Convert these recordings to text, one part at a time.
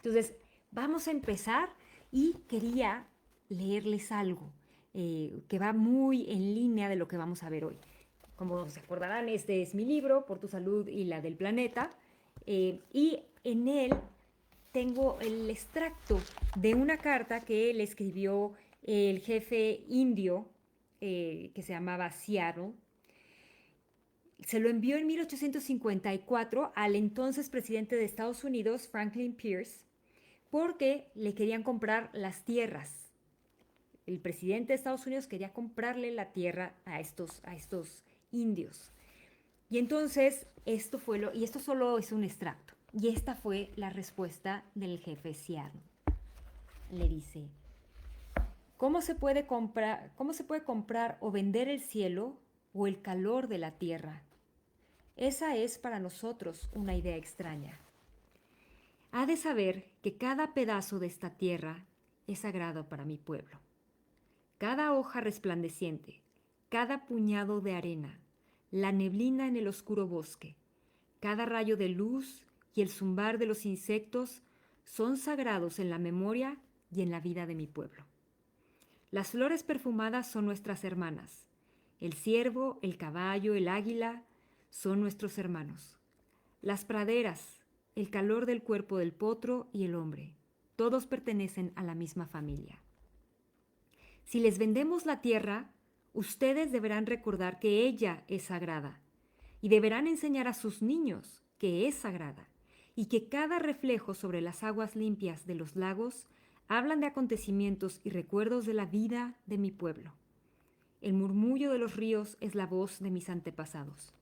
Entonces, vamos a empezar y quería leerles algo que va muy en línea de lo que vamos a ver hoy. Como se acordarán, este es mi libro, Por tu salud y la del planeta, y en él tengo el extracto de una carta que le escribió el jefe indio que se llamaba Seattle. Se lo envió en 1854 al entonces presidente de Estados Unidos, Franklin Pierce, porque le querían comprar las tierras. El presidente de Estados Unidos quería comprarle la tierra a estos indios. Y entonces y esto solo es un extracto. Y esta fue la respuesta del jefe Seattle. Le dice, cómo se puede comprar o vender el cielo o el calor de la tierra? Esa es para nosotros una idea extraña. Ha de saber que cada pedazo de esta tierra es sagrado para mi pueblo. Cada hoja resplandeciente, cada puñado de arena, la neblina en el oscuro bosque, cada rayo de luz y el zumbar de los insectos son sagrados en la memoria y en la vida de mi pueblo. Las flores perfumadas son nuestras hermanas. El ciervo, el caballo, el águila son nuestros hermanos. Las praderas, el calor del cuerpo del potro y el hombre, todos pertenecen a la misma familia. Si les vendemos la tierra, ustedes deberán recordar que ella es sagrada y deberán enseñar a sus niños que es sagrada y que cada reflejo sobre las aguas limpias de los lagos hablan de acontecimientos y recuerdos de la vida de mi pueblo. El murmullo de los ríos es la voz de mis antepasados.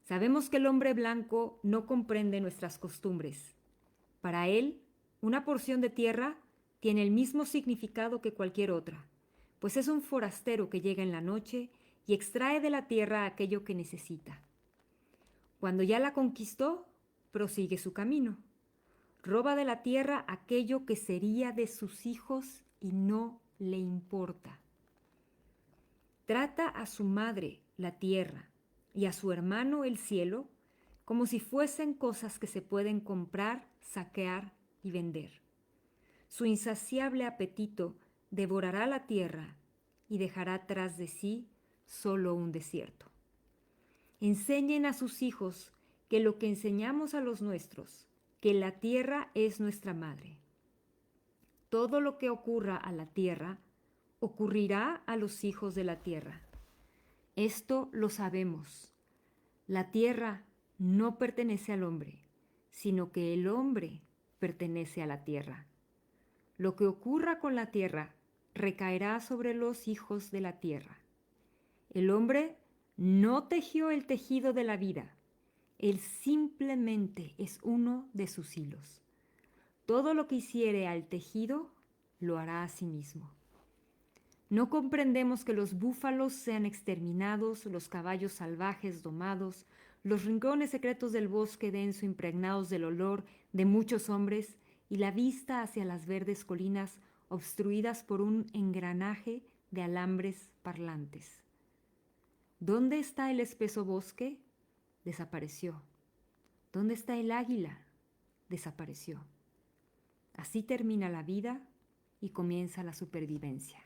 Sabemos que el hombre blanco no comprende nuestras costumbres. Para él, una porción de tierra tiene el mismo significado que cualquier otra, pues es un forastero que llega en la noche y extrae de la tierra aquello que necesita. Cuando ya la conquistó, prosigue su camino. Roba de la tierra aquello que sería de sus hijos y no le importa. Trata a su madre, la tierra, y a su hermano, el cielo, como si fuesen cosas que se pueden comprar, saquear y vender. Su insaciable apetito devorará la tierra y dejará tras de sí solo un desierto. Enseñen a sus hijos que lo que enseñamos a los nuestros, que la tierra es nuestra madre. Todo lo que ocurra a la tierra, ocurrirá a los hijos de la tierra. Esto lo sabemos. La tierra no pertenece al hombre, sino que el hombre pertenece a la tierra. Lo que ocurra con la tierra recaerá sobre los hijos de la tierra. El hombre no tejió el tejido de la vida. Él simplemente es uno de sus hilos. Todo lo que hiciere al tejido, lo hará a sí mismo. No comprendemos que los búfalos sean exterminados, los caballos salvajes domados, los rincones secretos del bosque denso impregnados del olor de muchos hombres y la vista hacia las verdes colinas obstruidas por un engranaje de alambres parlantes. ¿Dónde está el espeso bosque? Desapareció. ¿Dónde está el águila? Desapareció. Así termina la vida y comienza la supervivencia.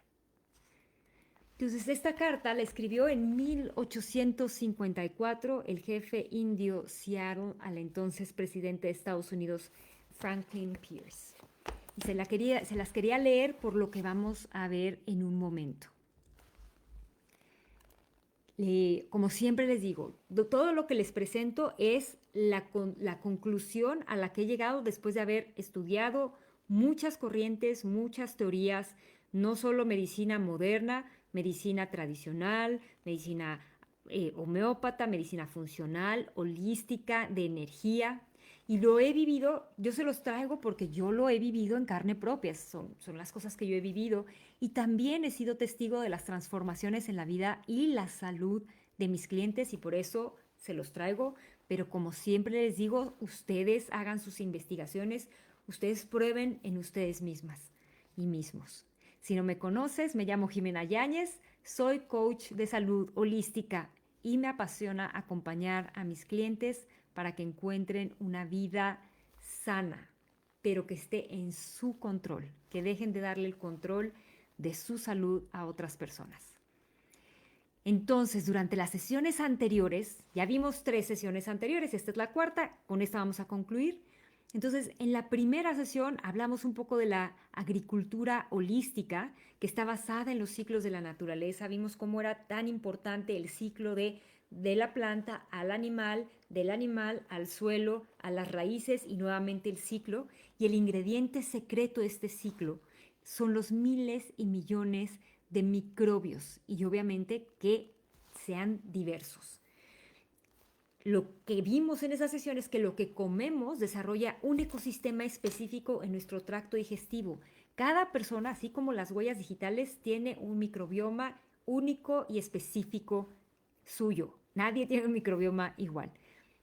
Entonces, esta carta la escribió en 1854 el jefe indio Seattle al entonces presidente de Estados Unidos, Franklin Pierce. Y se las quería leer por lo que vamos a ver en un momento. Como siempre les digo, todo lo que les presento es la conclusión a la que he llegado después de haber estudiado muchas corrientes, muchas teorías, no solo medicina moderna, medicina tradicional, medicina homeópata, medicina funcional, holística, de energía. Y lo he vivido, yo se los traigo porque yo lo he vivido en carne propia, son las cosas que yo he vivido y también he sido testigo de las transformaciones en la vida y la salud de mis clientes y por eso se los traigo, pero como siempre les digo, ustedes hagan sus investigaciones, ustedes prueben en ustedes mismas y mismos. Si no me conoces, me llamo Jimena Yáñez, soy coach de salud holística y me apasiona acompañar a mis clientes para que encuentren una vida sana, pero que esté en su control, que dejen de darle el control de su salud a otras personas. Entonces, durante las sesiones anteriores, ya vimos 3 sesiones anteriores, esta es la cuarta, con esta vamos a concluir. Entonces, en la primera sesión hablamos un poco de la agricultura holística, que está basada en los ciclos de la naturaleza. Vimos cómo era tan importante el ciclo de la planta al animal, del animal al suelo, a las raíces y nuevamente el ciclo. Y el ingrediente secreto de este ciclo son los miles y millones de microbios y obviamente que sean diversos. Lo que vimos en esa sesión es que lo que comemos desarrolla un ecosistema específico en nuestro tracto digestivo. Cada persona, así como las huellas digitales, tiene un microbioma único y específico suyo. Nadie tiene un microbioma igual.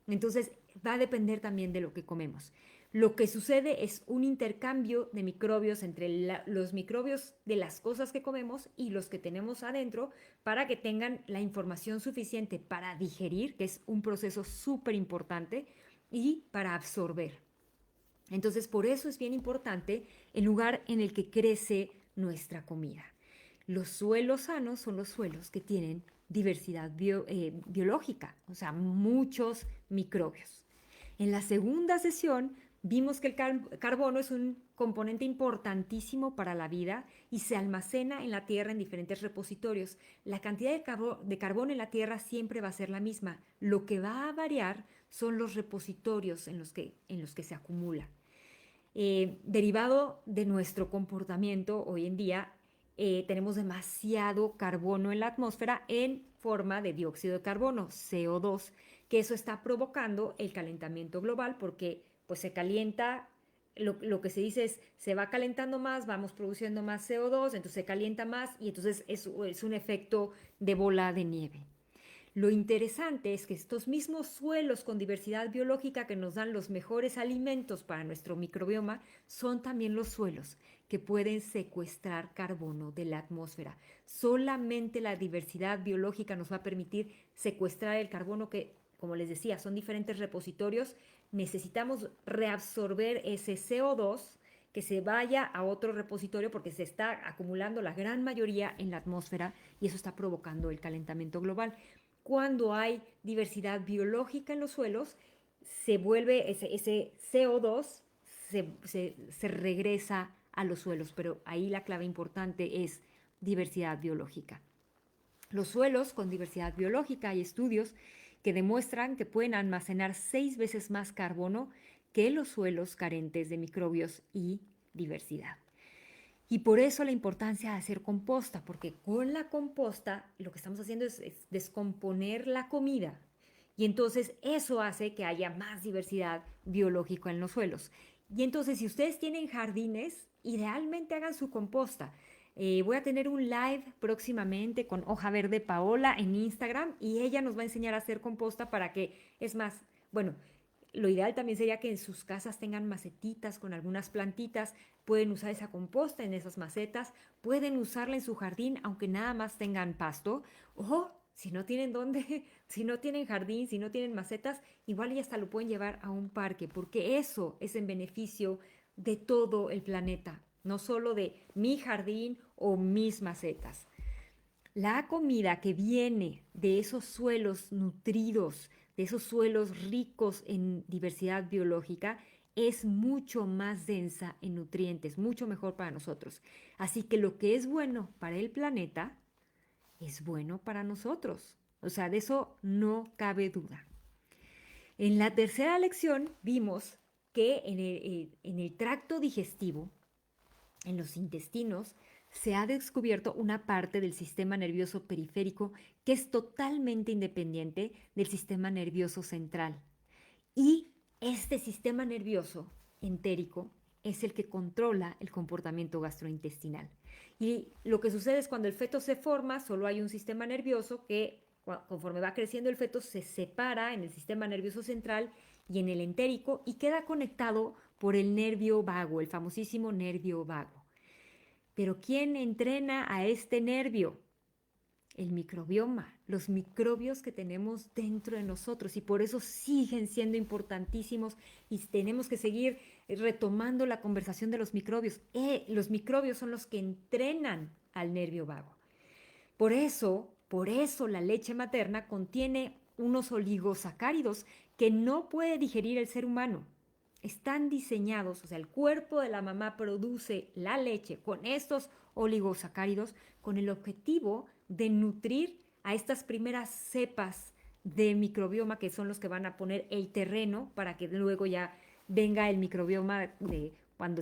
Entonces, va a depender también de lo que comemos. Lo que sucede es un intercambio de microbios entre los microbios de las cosas que comemos y los que tenemos adentro para que tengan la información suficiente para digerir, que es un proceso súper importante, y para absorber. Entonces, por eso es bien importante el lugar en el que crece nuestra comida. Los suelos sanos son los suelos que tienen diversidad biológica, o sea, muchos microbios. En la segunda sesión vimos que el carbono es un componente importantísimo para la vida y se almacena en la Tierra en diferentes repositorios. La cantidad de carbono en la Tierra siempre va a ser la misma. Lo que va a variar son los repositorios en los que se acumula. Derivado de nuestro comportamiento hoy en día, tenemos demasiado carbono en la atmósfera en forma de dióxido de carbono, CO2, que eso está provocando el calentamiento global porque pues se calienta, lo que se dice es, se va calentando más, vamos produciendo más CO2, entonces se calienta más y entonces es un efecto de bola de nieve. Lo interesante es que estos mismos suelos con diversidad biológica que nos dan los mejores alimentos para nuestro microbioma son también los suelos que pueden secuestrar carbono de la atmósfera. Solamente la diversidad biológica nos va a permitir secuestrar el carbono que, como les decía, son diferentes repositorios. Necesitamos reabsorber ese CO2 que se vaya a otro repositorio porque se está acumulando la gran mayoría en la atmósfera y eso está provocando el calentamiento global. Cuando hay diversidad biológica en los suelos, se vuelve ese CO2, se regresa a los suelos, pero ahí la clave importante es diversidad biológica. Los suelos con diversidad biológica, hay estudios que demuestran que pueden almacenar 6 veces más carbono que los suelos carentes de microbios y diversidad. Y por eso la importancia de hacer composta, porque con la composta lo que estamos haciendo es descomponer la comida. Y entonces eso hace que haya más diversidad biológica en los suelos. Y entonces si ustedes tienen jardines, idealmente hagan su composta. Voy a tener un live próximamente con Hoja Verde Paola en Instagram y ella nos va a enseñar a hacer composta para que, es más, bueno, lo ideal también sería que en sus casas tengan macetitas con algunas plantitas. Pueden usar esa composta en esas macetas, pueden usarla en su jardín aunque nada más tengan pasto. O si no tienen dónde, si no tienen jardín, si no tienen macetas, igual y hasta lo pueden llevar a un parque, porque eso es en beneficio de todo el planeta, no solo de mi jardín o mis macetas. La comida que viene de esos suelos nutridos, de esos suelos ricos en diversidad biológica, es mucho más densa en nutrientes, mucho mejor para nosotros. Así que lo que es bueno para el planeta es bueno para nosotros. O sea, de eso no cabe duda. En la tercera lección vimos que en el tracto digestivo, en los intestinos, se ha descubierto una parte del sistema nervioso periférico que es totalmente independiente del sistema nervioso central. Y este sistema nervioso entérico es el que controla el comportamiento gastrointestinal. Y lo que sucede es cuando el feto se forma, solo hay un sistema nervioso que conforme va creciendo el feto se separa en el sistema nervioso central y en el entérico y queda conectado por el nervio vago, el famosísimo nervio vago. Pero ¿quién entrena a este nervio? El microbioma, los microbios que tenemos dentro de nosotros y por eso siguen siendo importantísimos y tenemos que seguir retomando la conversación de los microbios. Los microbios son los que entrenan al nervio vago. Por eso la leche materna contiene unos oligosacáridos que no puede digerir el ser humano. Están diseñados, o sea, el cuerpo de la mamá produce la leche con estos oligosacáridos con el objetivo de nutrir a estas primeras cepas de microbioma que son los que van a poner el terreno para que luego ya venga el microbioma de cuando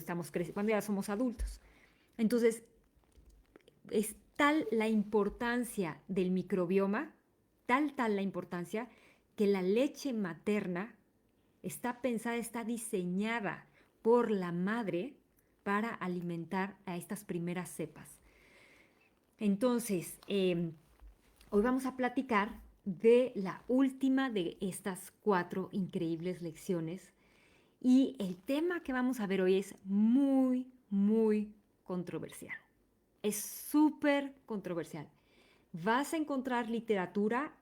cuando ya somos adultos. Entonces, es tal la importancia del microbioma, tal la importancia, que la leche materna está pensada, está diseñada por la madre para alimentar a estas primeras cepas. Entonces, hoy vamos a platicar de la última de estas 4 increíbles lecciones y el tema que vamos a ver hoy es muy, muy controversial. Es súper controversial. Vas a encontrar literatura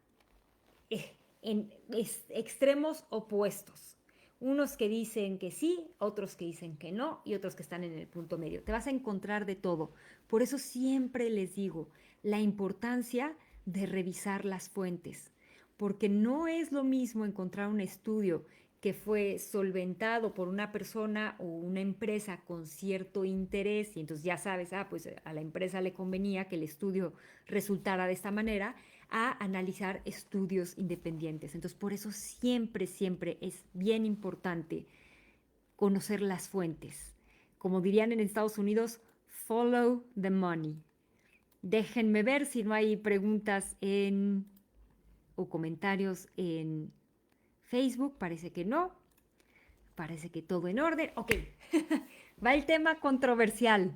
en extremos opuestos. Unos que dicen que sí, otros que dicen que no y otros que están en el punto medio. Te vas a encontrar de todo. Por eso siempre les digo la importancia de revisar las fuentes, porque no es lo mismo encontrar un estudio que fue solventado por una persona o una empresa con cierto interés y entonces ya sabes, pues a la empresa le convenía que el estudio resultara de esta manera, a analizar estudios independientes. Entonces, por eso siempre, siempre es bien importante conocer las fuentes. Como dirían en Estados Unidos, follow the money. Déjenme ver si no hay preguntas o comentarios en Facebook. Parece que no. Parece que todo en orden. Ok, va el tema controversial.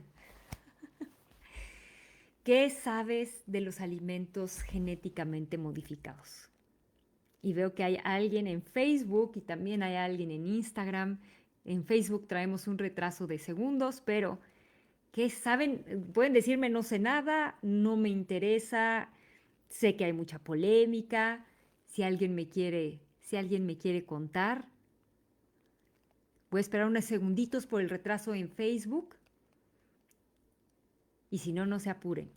¿Qué sabes de los alimentos genéticamente modificados? Y veo que hay alguien en Facebook y también hay alguien en Instagram. En Facebook traemos un retraso de segundos, pero ¿qué saben? Pueden decirme no sé nada, no me interesa, sé que hay mucha polémica. Si alguien me quiere contar, voy a esperar unos segunditos por el retraso en Facebook. Y si no, no se apuren.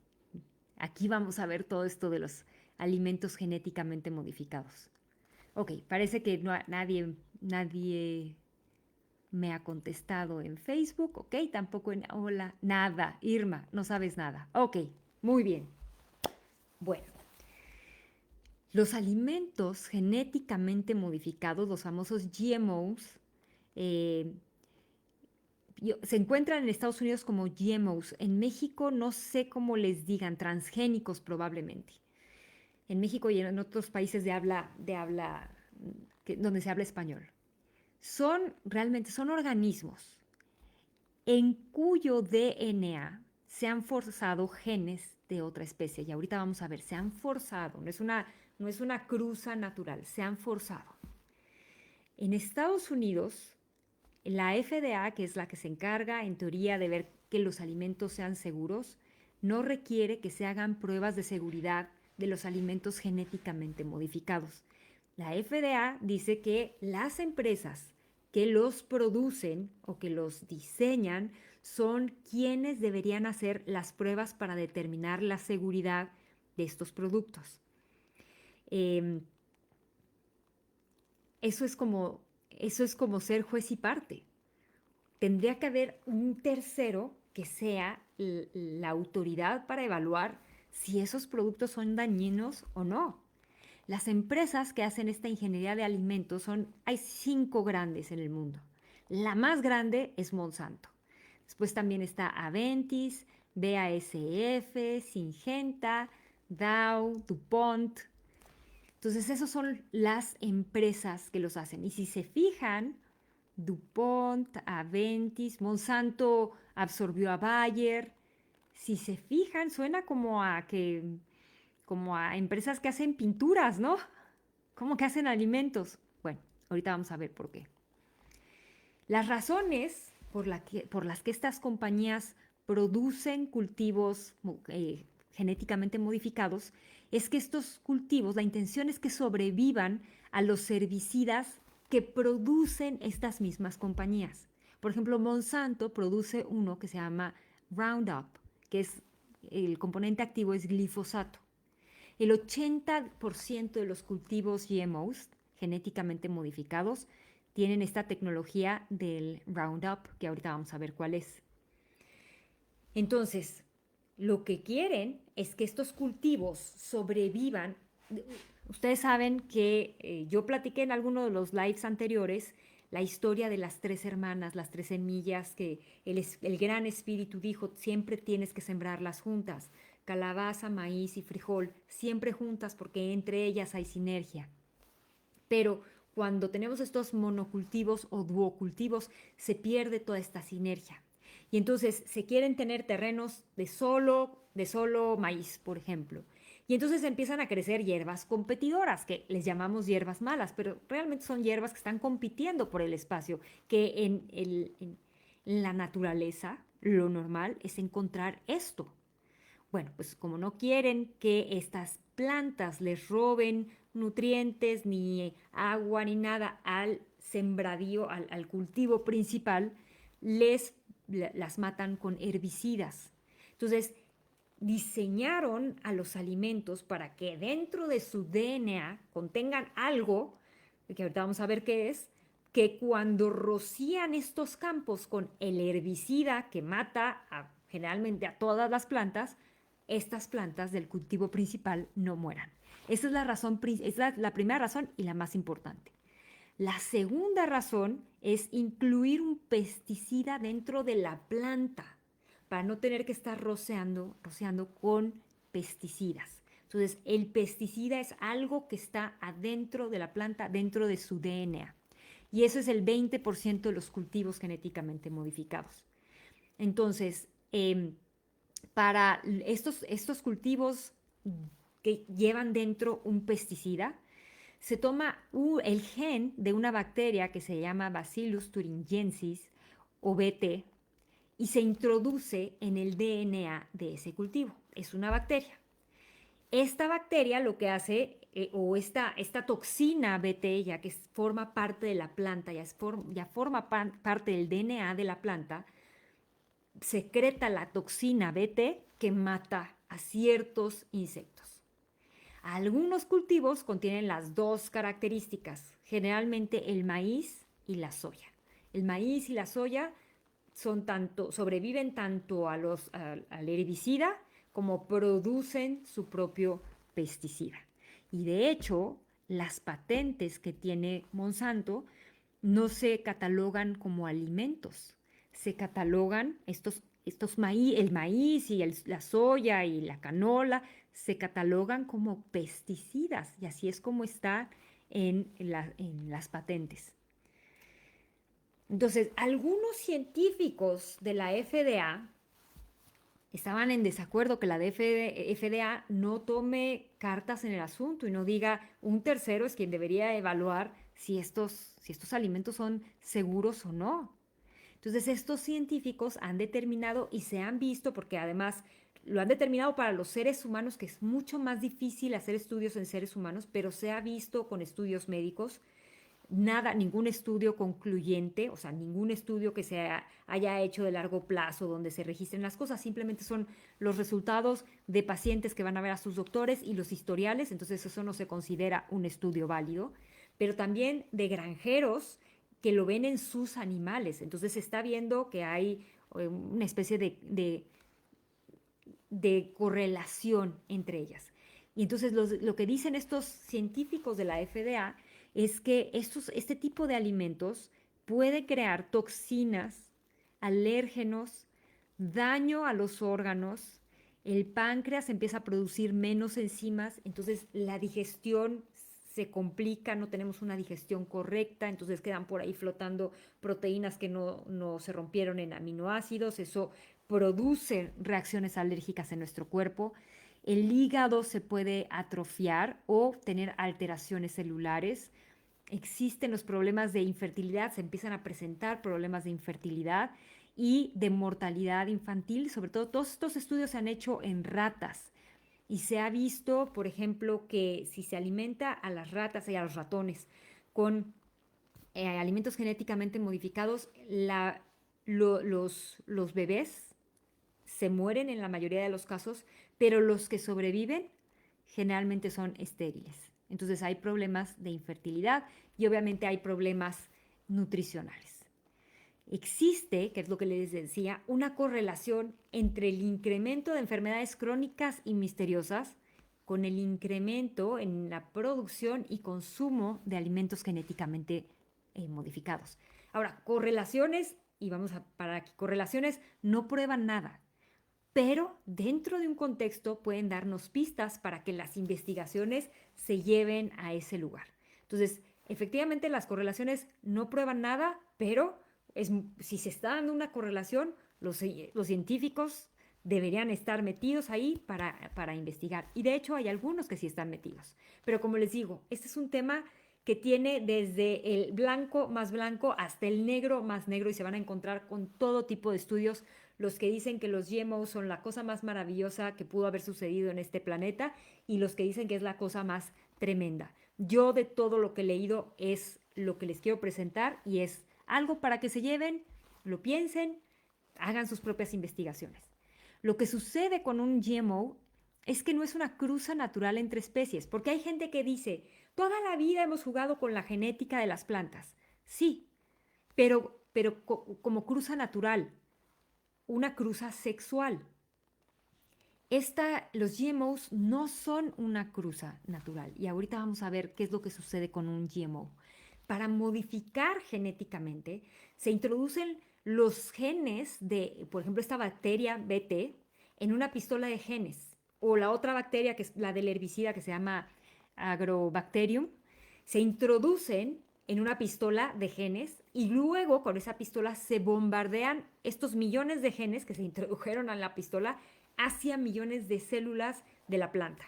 Aquí vamos a ver todo esto de los alimentos genéticamente modificados. Ok, parece que nadie me ha contestado en Facebook. Ok, tampoco en hola, nada. Irma, no sabes nada. Ok, muy bien. Bueno, los alimentos genéticamente modificados, los famosos GMOs, se encuentran en Estados Unidos como GMOs. En México no sé cómo les digan, transgénicos probablemente. En México y en otros países donde se habla español. Realmente son organismos en cuyo DNA se han forzado genes de otra especie. Y ahorita vamos a ver, se han forzado, no es una cruza natural, se han forzado. En Estados Unidos, la FDA, que es la que se encarga en teoría de ver que los alimentos sean seguros, no requiere que se hagan pruebas de seguridad de los alimentos genéticamente modificados. La FDA dice que las empresas que los producen o que los diseñan son quienes deberían hacer las pruebas para determinar la seguridad de estos productos. Eso es como ser juez y parte. Tendría que haber un tercero que sea la autoridad para evaluar si esos productos son dañinos o no. Las empresas que hacen esta ingeniería de alimentos hay 5 grandes en el mundo. La más grande es Monsanto. Después también está Aventis, BASF, Syngenta, Dow, DuPont. Entonces, esas son las empresas que los hacen. Y si se fijan, DuPont, Aventis, Monsanto absorbió a Bayer. Si se fijan, suena como a empresas que hacen pinturas, ¿no? Como que hacen alimentos. Bueno, ahorita vamos a ver por qué. Las razones por las que estas compañías producen cultivos genéticamente modificados es que estos cultivos, la intención es que sobrevivan a los herbicidas que producen estas mismas compañías. Por ejemplo, Monsanto produce uno que se llama Roundup, que es el componente activo es glifosato. El 80% de los cultivos GMOs, genéticamente modificados, tienen esta tecnología del Roundup, que ahorita vamos a ver cuál es. Entonces, lo que quieren es que estos cultivos sobrevivan. Ustedes saben que yo platiqué en alguno de los lives anteriores la historia de las tres hermanas, las tres semillas que el gran espíritu dijo, siempre tienes que sembrarlas juntas, calabaza, maíz y frijol, siempre juntas porque entre ellas hay sinergia. Pero cuando tenemos estos monocultivos o duocultivos, se pierde toda esta sinergia. Y entonces se quieren tener terrenos de solo maíz, por ejemplo. Y entonces empiezan a crecer hierbas competidoras, que les llamamos hierbas malas, pero realmente son hierbas que están compitiendo por el espacio, que en la naturaleza lo normal es encontrar esto. Bueno, pues como no quieren que estas plantas les roben nutrientes, ni agua, ni nada al sembradío, al cultivo principal, las matan con herbicidas. Entonces, diseñaron a los alimentos para que dentro de su DNA contengan algo, que ahorita vamos a ver qué es, que cuando rocían estos campos con el herbicida que mata generalmente a todas las plantas, estas plantas del cultivo principal no mueran. Esa es la razón, esa es la primera razón y la más importante. La segunda razón es incluir un pesticida dentro de la planta para no tener que estar rociando con pesticidas. Entonces, el pesticida es algo que está adentro de la planta, dentro de su DNA. Y eso es el 20% de los cultivos genéticamente modificados. Entonces, para estos cultivos que llevan dentro un pesticida, se toma el gen de una bacteria que se llama Bacillus thuringiensis o BT y se introduce en el DNA de ese cultivo. Es una bacteria. Esta bacteria lo que hace, o esta toxina BT, ya que forma parte de la planta, ya forma parte del DNA de la planta, secreta la toxina BT que mata a ciertos insectos. Algunos cultivos contienen las dos características, generalmente el maíz y la soya. El maíz y la soya sobreviven tanto al herbicida como producen su propio pesticida. Y de hecho, las patentes que tiene Monsanto no se catalogan como alimentos, se catalogan el maíz y la soya y la canola, se catalogan como pesticidas y así es como está en las patentes. Entonces, algunos científicos de la FDA estaban en desacuerdo que la FDA no tome cartas en el asunto y no diga un tercero es quien debería evaluar si estos alimentos son seguros o no. Entonces, estos científicos han determinado y se han visto, porque además lo han determinado para los seres humanos, que es mucho más difícil hacer estudios en seres humanos, pero se ha visto con estudios médicos, ningún estudio concluyente, o sea, ningún estudio que se haya hecho de largo plazo donde se registren las cosas, simplemente son los resultados de pacientes que van a ver a sus doctores y los historiales, entonces eso no se considera un estudio válido, pero también de granjeros que lo ven en sus animales. Entonces se está viendo que hay una especie de correlación entre ellas. Y entonces lo que dicen estos científicos de la FDA es que este tipo de alimentos puede crear toxinas, alérgenos, daño a los órganos, el páncreas empieza a producir menos enzimas, entonces la digestión se complica, no tenemos una digestión correcta, entonces quedan por ahí flotando proteínas que no se rompieron en aminoácidos, eso produce reacciones alérgicas en nuestro cuerpo. El hígado se puede atrofiar o tener alteraciones celulares. Existen los problemas de infertilidad, se empiezan a presentar problemas de infertilidad y de mortalidad infantil. Sobre todo, todos estos estudios se han hecho en ratas. Y se ha visto, por ejemplo, que si se alimenta a las ratas y a los ratones con alimentos genéticamente modificados, los bebés se mueren en la mayoría de los casos, pero los que sobreviven generalmente son estériles. Entonces hay problemas de infertilidad y obviamente hay problemas nutricionales. Existe, que es lo que les decía, una correlación entre el incremento de enfermedades crónicas y misteriosas con el incremento en la producción y consumo de alimentos genéticamente modificados. Ahora, correlaciones, y vamos a parar aquí, correlaciones no prueban nada, pero dentro de un contexto pueden darnos pistas para que las investigaciones se lleven a ese lugar. Entonces, efectivamente las correlaciones no prueban nada, pero si se está dando una correlación, los científicos deberían estar metidos ahí para investigar. Y de hecho hay algunos que sí están metidos. Pero como les digo, este es un tema que tiene desde el blanco más blanco hasta el negro más negro y se van a encontrar con todo tipo de estudios, los que dicen que los GMOs son la cosa más maravillosa que pudo haber sucedido en este planeta y los que dicen que es la cosa más tremenda. Yo de todo lo que he leído es lo que les quiero presentar y es algo para que se lleven, lo piensen, hagan sus propias investigaciones. Lo que sucede con un GMO es que no es una cruza natural entre especies, porque hay gente que dice, toda la vida hemos jugado con la genética de las plantas. Sí, pero como cruza natural, una cruza sexual. Los GMOs no son una cruza natural y ahorita vamos a ver qué es lo que sucede con un GMO. Para modificar genéticamente se introducen los genes de, por ejemplo, esta bacteria BT en una pistola de genes o la otra bacteria que es la del herbicida que se llama Agrobacterium, se introducen en una pistola de genes y luego con esa pistola se bombardean estos millones de genes que se introdujeron a la pistola hacia millones de células de la planta,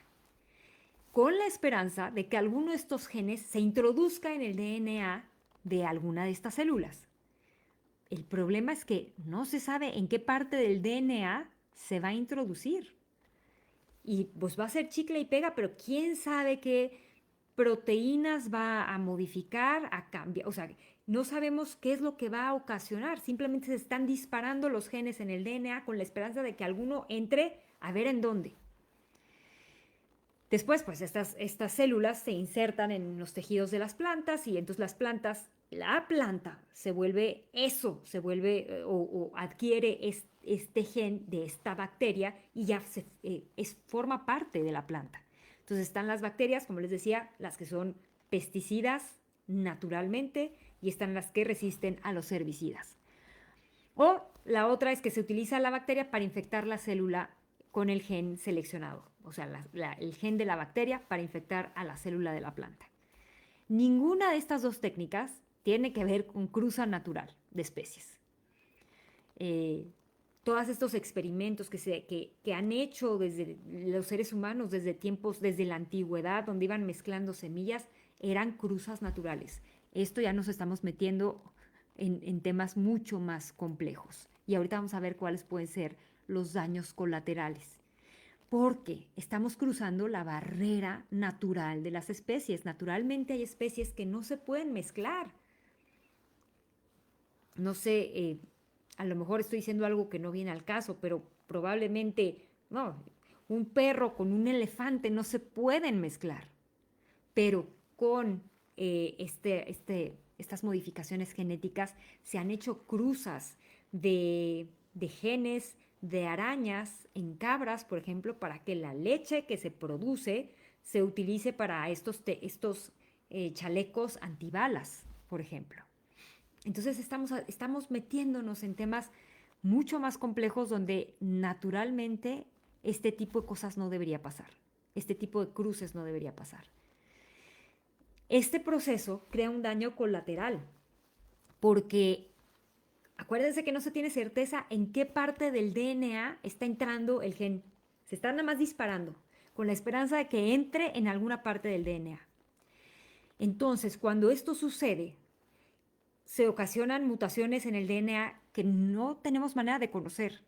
con la esperanza de que alguno de estos genes se introduzca en el DNA de alguna de estas células. El problema es que no se sabe en qué parte del DNA se va a introducir. Y pues va a ser chicle y pega, pero quién sabe qué proteínas va a modificar, a cambiar. O sea, no sabemos qué es lo que va a ocasionar. Simplemente se están disparando los genes en el DNA con la esperanza de que alguno entre a ver en dónde. Después, pues estas células se insertan en los tejidos de las plantas y entonces la planta se vuelve eso, se vuelve o adquiere este gen de esta bacteria y ya forma parte de la planta. Entonces están las bacterias, como les decía, las que son pesticidas naturalmente y están las que resisten a los herbicidas. O la otra es que se utiliza la bacteria para infectar la célula con el gen seleccionado, o sea, el gen de la bacteria para infectar a la célula de la planta. Ninguna de estas dos técnicas tiene que ver con cruza natural de especies. Todos estos experimentos que han hecho desde los seres humanos desde la antigüedad, donde iban mezclando semillas, eran cruzas naturales. Esto ya nos estamos metiendo en temas mucho más complejos. Y ahorita vamos a ver cuáles pueden ser los daños colaterales. Porque estamos cruzando la barrera natural de las especies. Naturalmente hay especies que no se pueden mezclar. No sé, a lo mejor estoy diciendo algo que no viene al caso, pero probablemente, no, un perro con un elefante no se pueden mezclar. Pero con estas modificaciones genéticas se han hecho cruzas de genes de arañas en cabras, por ejemplo, para que la leche que se produce se utilice para estos chalecos antibalas, por ejemplo. Entonces estamos metiéndonos en temas mucho más complejos donde naturalmente este tipo de cosas no debería pasar. Este tipo de cruces no debería pasar. Este proceso crea un daño colateral porque acuérdense que no se tiene certeza en qué parte del DNA está entrando el gen. Se está nada más disparando con la esperanza de que entre en alguna parte del DNA. Entonces, cuando esto sucede, se ocasionan mutaciones en el DNA que no tenemos manera de conocer.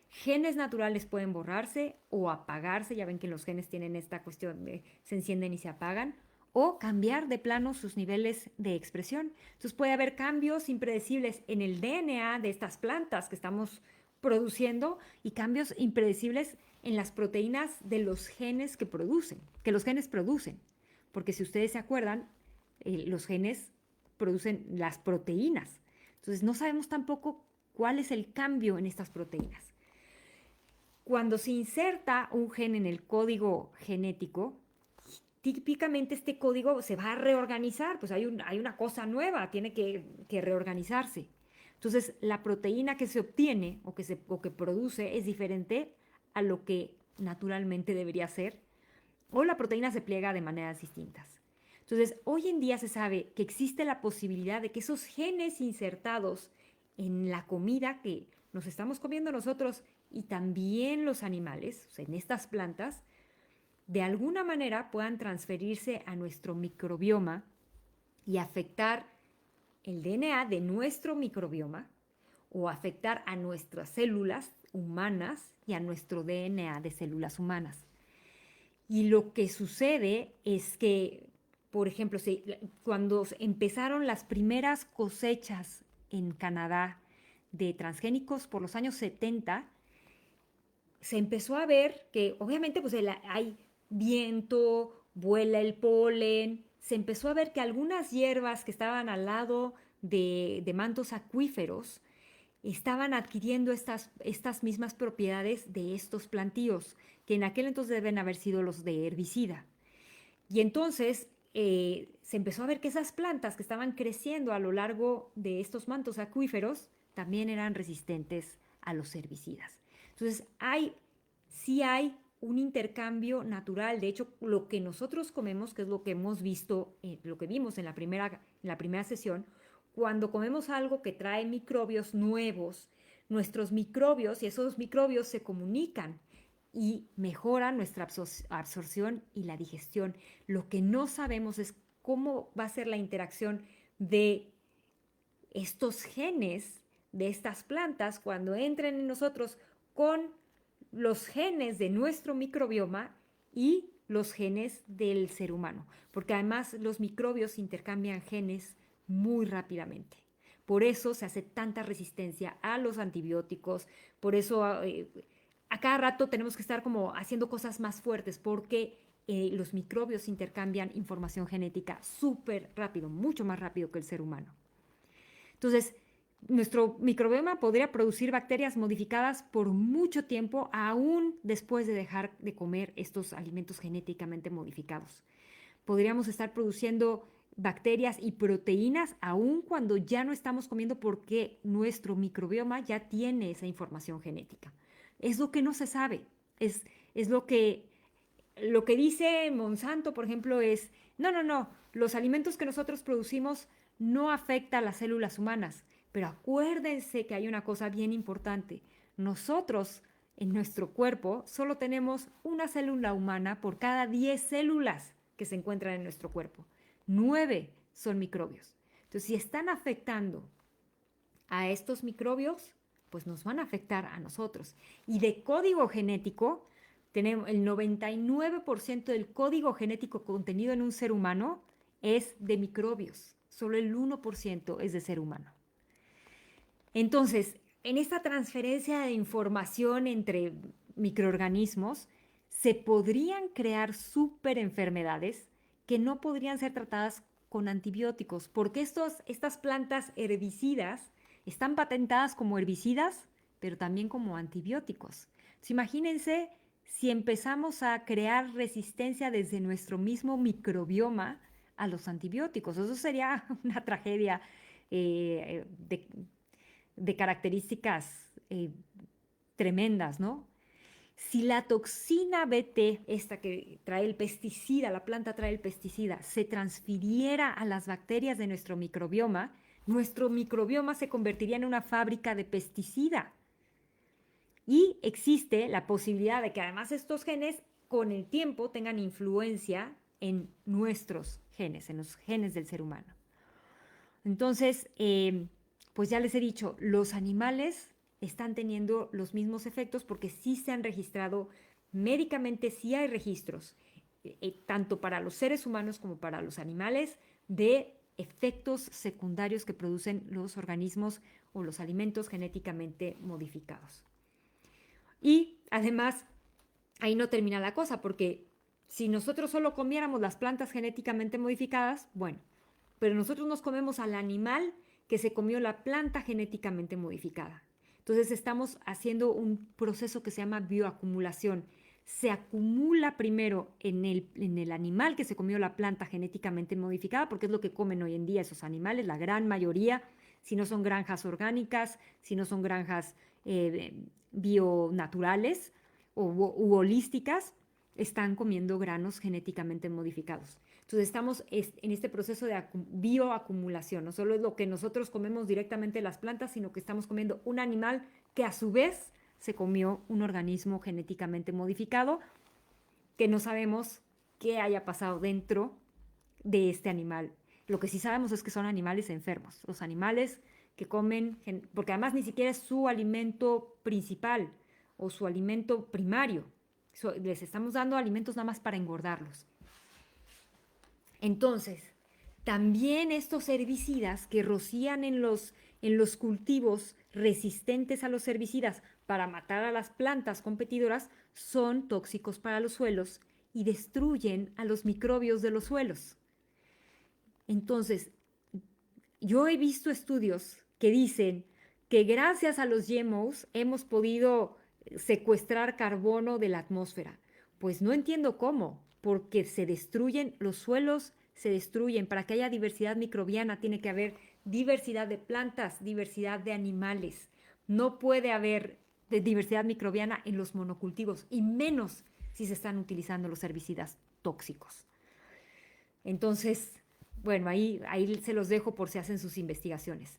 Genes naturales pueden borrarse o apagarse, ya ven que los genes tienen esta cuestión de se encienden y se apagan, o cambiar de plano sus niveles de expresión. Entonces puede haber cambios impredecibles en el DNA de estas plantas que estamos produciendo y cambios impredecibles en las proteínas de los genes que los genes producen. Porque si ustedes se acuerdan, los genes producen las proteínas. Entonces no sabemos tampoco cuál es el cambio en estas proteínas. Cuando se inserta un gen en el código genético, típicamente este código se va a reorganizar, pues hay una cosa nueva, tiene que reorganizarse. Entonces, la proteína que se obtiene o que produce es diferente a lo que naturalmente debería ser, o la proteína se pliega de maneras distintas. Entonces, hoy en día se sabe que existe la posibilidad de que esos genes insertados en la comida que nos estamos comiendo nosotros y también los animales, o sea, en estas plantas, de alguna manera puedan transferirse a nuestro microbioma y afectar el DNA de nuestro microbioma o afectar a nuestras células humanas y a nuestro DNA de células humanas. Y lo que sucede es que, por ejemplo, cuando empezaron las primeras cosechas en Canadá de transgénicos por los años 70, se empezó a ver que obviamente pues hay viento, vuela el polen, se empezó a ver que algunas hierbas que estaban al lado de mantos acuíferos estaban adquiriendo estas mismas propiedades de estos plantíos, que en aquel entonces deben haber sido los de herbicida. Y entonces se empezó a ver que esas plantas que estaban creciendo a lo largo de estos mantos acuíferos también eran resistentes a los herbicidas. Entonces sí hay un intercambio natural. De hecho, lo que nosotros comemos, que es lo que hemos visto, lo que vimos en la primera sesión, cuando comemos algo que trae microbios nuevos, nuestros microbios y esos microbios se comunican y mejoran nuestra absorción y la digestión. Lo que no sabemos es cómo va a ser la interacción de estos genes de estas plantas cuando entren en nosotros con los genes de nuestro microbioma y los genes del ser humano, porque además los microbios intercambian genes muy rápidamente. Por eso se hace tanta resistencia a los antibióticos, por eso a cada rato tenemos que estar como haciendo cosas más fuertes, porque los microbios intercambian información genética súper rápido, mucho más rápido que el ser humano. Entonces, nuestro microbioma podría producir bacterias modificadas por mucho tiempo, aún después de dejar de comer estos alimentos genéticamente modificados. Podríamos estar produciendo bacterias y proteínas aún cuando ya no estamos comiendo, porque nuestro microbioma ya tiene esa información genética. Es lo que no se sabe. Es lo que dice Monsanto, por ejemplo, es, no, los alimentos que nosotros producimos no afectan a las células humanas. Pero acuérdense que hay una cosa bien importante. Nosotros, en nuestro cuerpo, solo tenemos una célula humana por cada 10 células que se encuentran en nuestro cuerpo. 9 son microbios. Entonces, si están afectando a estos microbios, pues nos van a afectar a nosotros. Y de código genético, tenemos el 99% del código genético contenido en un ser humano es de microbios. Solo el 1% es de ser humano. Entonces, en esta transferencia de información entre microorganismos, se podrían crear superenfermedades que no podrían ser tratadas con antibióticos, porque estas plantas herbicidas están patentadas como herbicidas, pero también como antibióticos. Entonces, imagínense si empezamos a crear resistencia desde nuestro mismo microbioma a los antibióticos. Eso sería una tragedia de características tremendas, ¿no? Si la toxina BT, esta que trae el pesticida, la planta trae el pesticida, se transfiriera a las bacterias de nuestro microbioma se convertiría en una fábrica de pesticida. Y existe la posibilidad de que además estos genes con el tiempo tengan influencia en nuestros genes, en los genes del ser humano. Entonces, pues ya les he dicho, los animales están teniendo los mismos efectos porque sí se han registrado médicamente, sí hay registros tanto para los seres humanos como para los animales, de efectos secundarios que producen los organismos o los alimentos genéticamente modificados. Y además, ahí no termina la cosa, porque si nosotros solo comiéramos las plantas genéticamente modificadas, bueno, pero nosotros nos comemos al animal que se comió la planta genéticamente modificada. Entonces estamos haciendo un proceso que se llama bioacumulación. Se acumula primero en el animal que se comió la planta genéticamente modificada, porque es lo que comen hoy en día esos animales, la gran mayoría, si no son granjas orgánicas, si no son granjas bionaturales u holísticas, están comiendo granos genéticamente modificados. Entonces estamos en este proceso de bioacumulación. No solo es lo que nosotros comemos directamente de las plantas, sino que estamos comiendo un animal que a su vez se comió un organismo genéticamente modificado, que no sabemos qué haya pasado dentro de este animal. Lo que sí sabemos es que son animales enfermos. Los animales que comen, porque además ni siquiera es su alimento principal o su alimento primario. Les estamos dando alimentos nada más para engordarlos. Entonces, también estos herbicidas que rocían en los cultivos resistentes a los herbicidas para matar a las plantas competidoras son tóxicos para los suelos y destruyen a los microbios de los suelos. Entonces, yo he visto estudios que dicen que gracias a los GMOs hemos podido secuestrar carbono de la atmósfera. Pues no entiendo cómo, porque se destruyen los suelos, se destruyen. Para que haya diversidad microbiana tiene que haber diversidad de plantas, diversidad de animales. No puede haber diversidad microbiana en los monocultivos, y menos si se están utilizando los herbicidas tóxicos. Entonces, bueno, ahí se los dejo por si hacen sus investigaciones.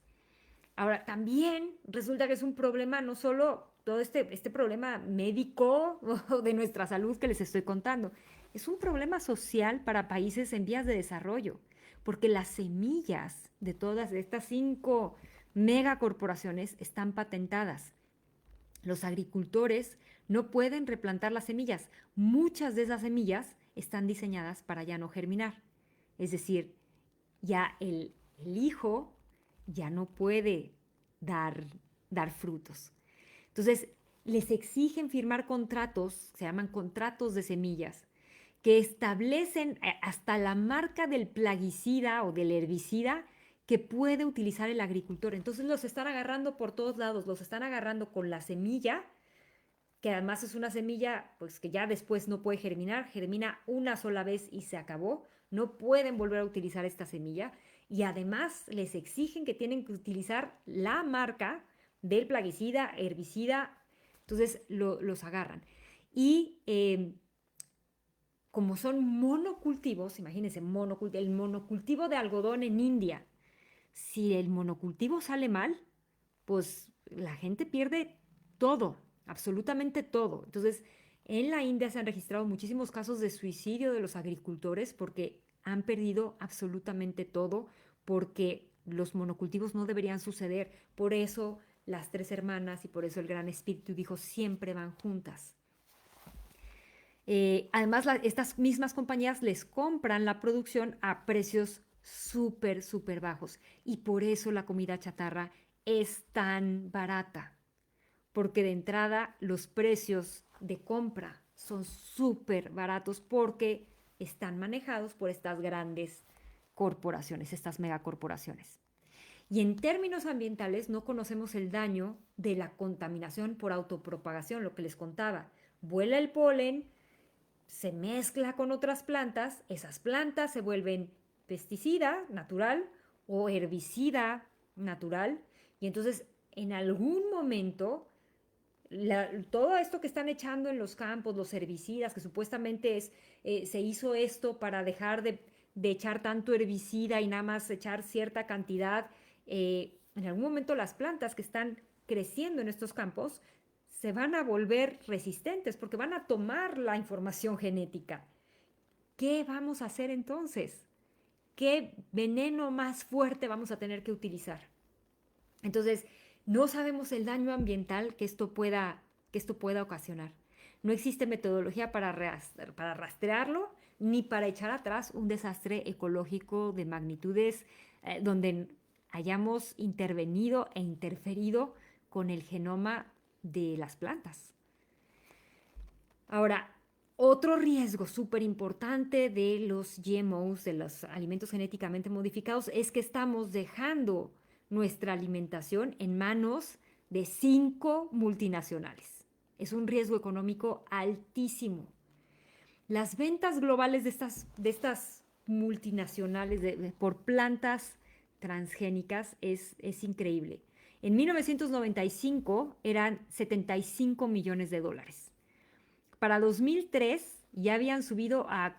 Ahora, también resulta que es un problema, no solo todo este problema médico o de nuestra salud que les estoy contando, es un problema social para países en vías de desarrollo, porque las semillas de todas estas 5 megacorporaciones están patentadas. Los agricultores no pueden replantar las semillas. Muchas de esas semillas están diseñadas para ya no germinar. Es decir, ya el hijo ya no puede dar frutos. Entonces, les exigen firmar contratos, se llaman contratos de semillas, que establecen hasta la marca del plaguicida o del herbicida que puede utilizar el agricultor. Entonces los están agarrando por todos lados, los están agarrando con la semilla, que además es una semilla pues que ya después no puede germinar, germina una sola vez y se acabó, no pueden volver a utilizar esta semilla, y además les exigen que tienen que utilizar la marca del plaguicida, herbicida. Entonces los agarran. Y como son monocultivos, imagínense, el monocultivo de algodón en India, si el monocultivo sale mal, pues la gente pierde todo, absolutamente todo. Entonces, en la India se han registrado muchísimos casos de suicidio de los agricultores porque han perdido absolutamente todo, porque los monocultivos no deberían suceder. Por eso las 3 hermanas y por eso el Gran Espíritu dijo, siempre van juntas. Además, estas mismas compañías les compran la producción a precios súper, súper bajos. Y por eso la comida chatarra es tan barata. Porque de entrada los precios de compra son súper baratos porque están manejados por estas grandes corporaciones, estas megacorporaciones. Y en términos ambientales no conocemos el daño de la contaminación por autopropagación, lo que les contaba. Vuela el polen, se mezcla con otras plantas, esas plantas se vuelven pesticida natural o herbicida natural, y entonces en algún momento todo esto que están echando en los campos, los herbicidas, que supuestamente se hizo esto para dejar de echar tanto herbicida y nada más echar cierta cantidad, en algún momento las plantas que están creciendo en estos campos se van a volver resistentes porque van a tomar la información genética. ¿Qué vamos a hacer entonces? ¿Qué veneno más fuerte vamos a tener que utilizar? Entonces, no sabemos el daño ambiental que esto pueda ocasionar. No existe metodología para rastrearlo, ni para echar atrás un desastre ecológico de magnitudes donde hayamos intervenido e interferido con el genoma de las plantas. Ahora, otro riesgo súper importante de los GMOs, de los alimentos genéticamente modificados, es que estamos dejando nuestra alimentación en manos de 5 multinacionales. Es un riesgo económico altísimo. Las ventas globales de estas multinacionales por plantas transgénicas es increíble. En 1995 eran 75 millones de dólares. Para 2003 ya habían subido a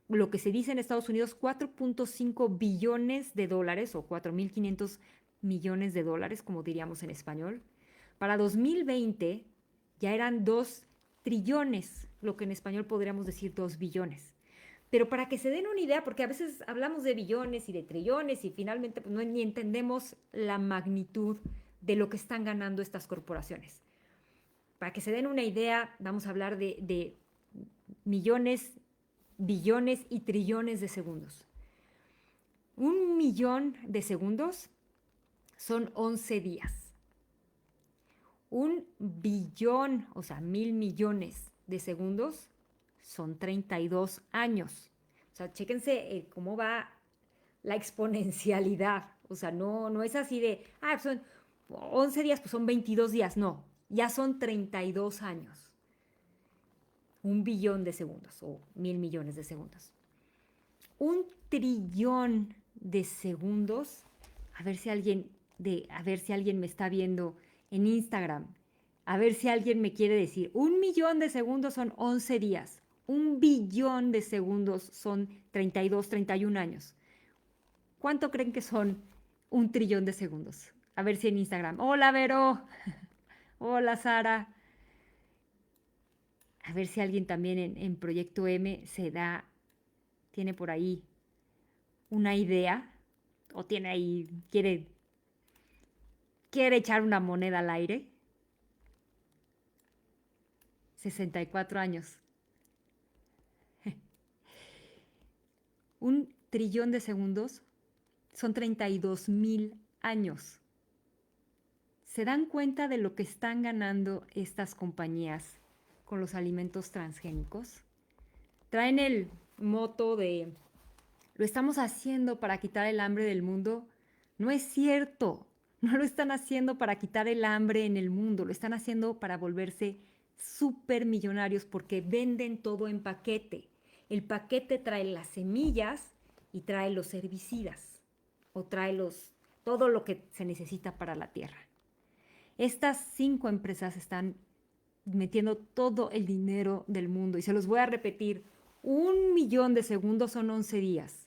lo que se dice en Estados Unidos 4.5 billones de dólares o 4.500 millones de dólares, como diríamos en español. Para 2020 ya eran 2 trillones, lo que en español podríamos decir 2 billones. Pero para que se den una idea, porque a veces hablamos de billones y de trillones y finalmente pues, ni entendemos la magnitud de lo que están ganando estas corporaciones. Para que se den una idea, vamos a hablar de millones, billones y trillones de segundos. 1.000.000 de segundos son 11 días. 1.000.000.000, o sea, 1.000.000.000 de segundos son 32 años. O sea, chéquense cómo va la exponencialidad. O sea, no es así de, son 11 días, pues son 22 días. No, ya son 32 años. 1.000.000.000 de segundos o 1.000.000.000 de segundos. 1.000.000.000.000 de segundos. A ver si alguien me está viendo en Instagram. A ver si alguien me quiere decir. 1.000.000 de segundos son 11 días. 1.000.000.000 de segundos son 32, 31 años. ¿Cuánto creen que son 1.000.000.000 de segundos? A ver si en Instagram. Hola, Vero. Hola, Sara. A ver si alguien también en Proyecto M tiene por ahí una idea o tiene ahí, quiere echar una moneda al aire. 64 años. 1.000.000.000 de segundos son 32.000 años. ¿Se dan cuenta de lo que están ganando estas compañías con los alimentos transgénicos? Traen el moto de lo estamos haciendo para quitar el hambre del mundo. No es cierto. No lo están haciendo para quitar el hambre en el mundo. Lo están haciendo para volverse súper millonarios porque venden todo en paquete. El paquete trae las semillas y trae los herbicidas o trae todo lo que se necesita para la tierra. Estas 5 empresas están metiendo todo el dinero del mundo y se los voy a repetir. 1.000.000 de segundos son 11 días.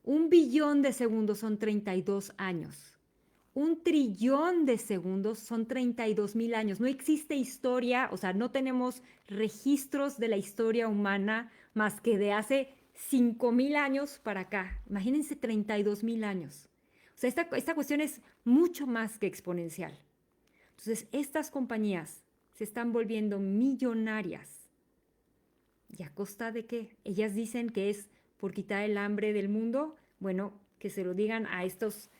1.000.000.000 de segundos son 32 años. 1.000.000.000 de segundos son 32.000 años. No existe historia, o sea, no tenemos registros de la historia humana más que de hace 5.000 años para acá. Imagínense 32.000 años. O sea, esta cuestión es mucho más que exponencial. Entonces, estas compañías se están volviendo millonarias. ¿Y a costa de qué? Ellas dicen que es por quitar el hambre del mundo. Bueno, que se lo digan a estos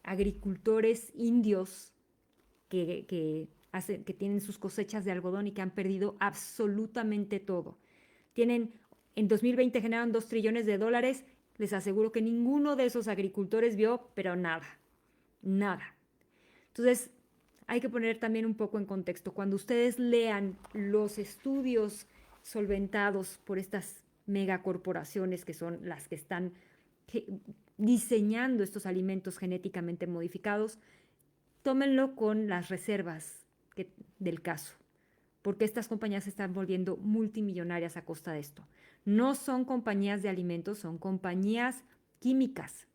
agricultores indios que tienen sus cosechas de algodón y que han perdido absolutamente todo. En 2020 generaron 2 trillones de dólares. Les aseguro que ninguno de esos agricultores vio, pero nada. Entonces, hay que poner también un poco en contexto. Cuando ustedes lean los estudios solventados por estas megacorporaciones que son las que están diseñando estos alimentos genéticamente modificados, tómenlo con las reservas del caso, porque estas compañías se están volviendo multimillonarias a costa de esto. No son compañías de alimentos, son compañías químicas.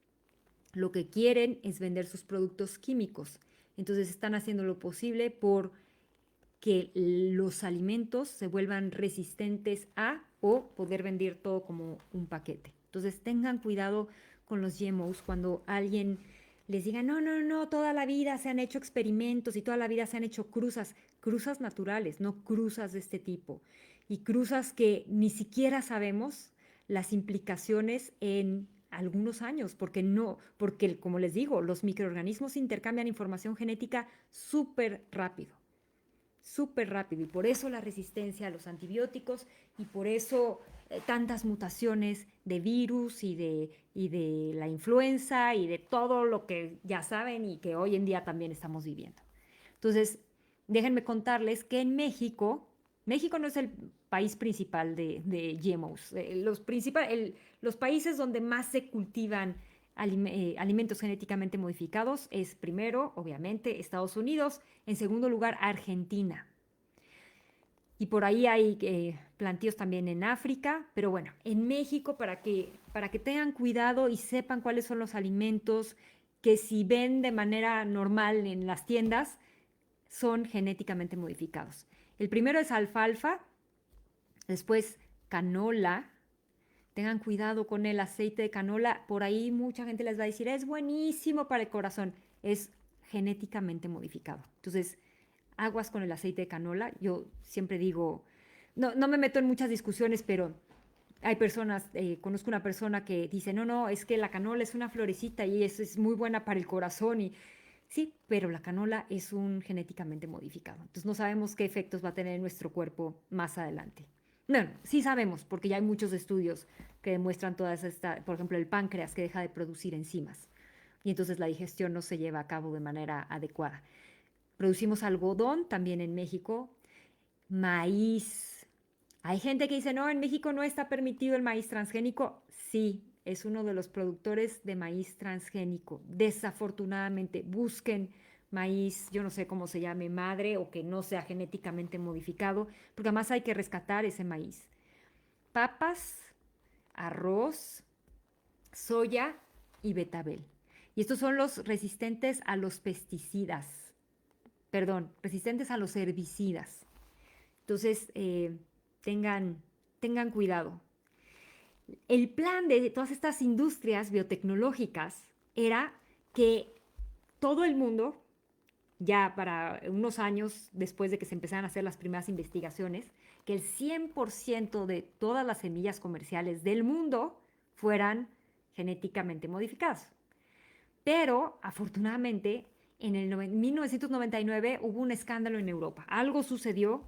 Lo que quieren es vender sus productos químicos. Entonces están haciendo lo posible por que los alimentos se vuelvan resistentes a o poder vender todo como un paquete. Entonces tengan cuidado con los GMOs cuando alguien les diga, no, toda la vida se han hecho experimentos y toda la vida se han hecho cruzas naturales, no cruzas de este tipo. Y cruzas que ni siquiera sabemos las implicaciones en algunos años, porque como les digo, los microorganismos intercambian información genética súper rápido, y por eso la resistencia a los antibióticos, y por eso tantas mutaciones de virus y de la influenza y de todo lo que ya saben y que hoy en día también estamos viviendo. Entonces, déjenme contarles que en México no es el país principal de GMOs. Los países donde más se cultivan alimentos genéticamente modificados es primero, obviamente, Estados Unidos, en segundo lugar, Argentina. Y por ahí hay plantíos también en África, pero bueno, en México para que tengan cuidado y sepan cuáles son los alimentos que si ven de manera normal en las tiendas, son genéticamente modificados. El primero es alfalfa, después canola. Tengan cuidado con el aceite de canola. Por ahí mucha gente les va a decir, es buenísimo para el corazón. Es genéticamente modificado. Entonces, aguas con el aceite de canola. Yo siempre digo, no me meto en muchas discusiones, pero hay personas, conozco una persona que dice, no, es que la canola es una florecita y es muy buena para el corazón. Y sí, pero la canola es un genéticamente modificado. Entonces no sabemos qué efectos va a tener en nuestro cuerpo más adelante. Bueno, sí sabemos, porque ya hay muchos estudios que demuestran todas estas, por ejemplo, el páncreas que deja de producir enzimas y entonces la digestión no se lleva a cabo de manera adecuada. Producimos algodón también en México, maíz. Hay gente que dice, no, en México no está permitido el maíz transgénico. Sí, es uno de los productores de maíz transgénico. Desafortunadamente, busquen maíz, yo no sé cómo se llame, madre o que no sea genéticamente modificado, porque además hay que rescatar ese maíz. Papas, arroz, soya y betabel. Y estos son los resistentes a los pesticidas, perdón, resistentes a los herbicidas. Entonces, tengan cuidado. El plan de todas estas industrias biotecnológicas era que todo el mundo, ya para unos años después de que se empezaran a hacer las primeras investigaciones, que el 100% de todas las semillas comerciales del mundo fueran genéticamente modificadas. Pero, afortunadamente, en el 1999 hubo un escándalo en Europa. Algo sucedió